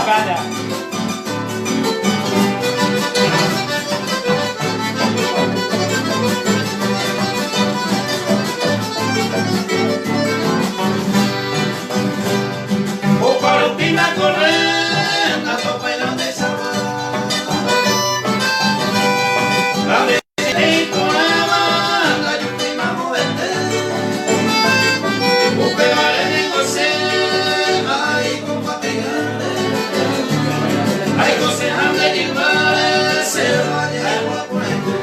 Calla. Pina correr, a tope de salvar. La de con la banda, yo prima moverte. Busque vale negociar, hay con fatigante. Hay cosas de llevar, se vaya a ponerte.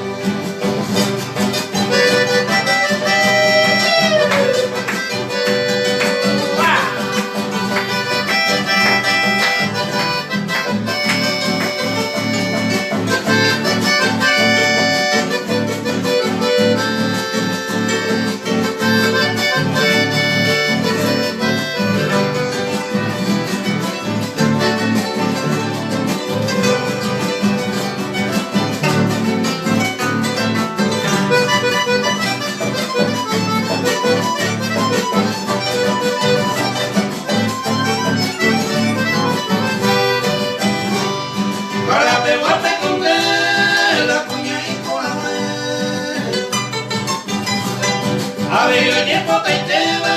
A ver, el tiempo te lleva,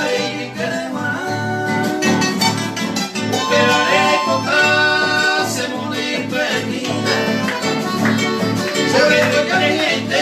y queremos que la ley contra se muere y termina. Se ve que hay gente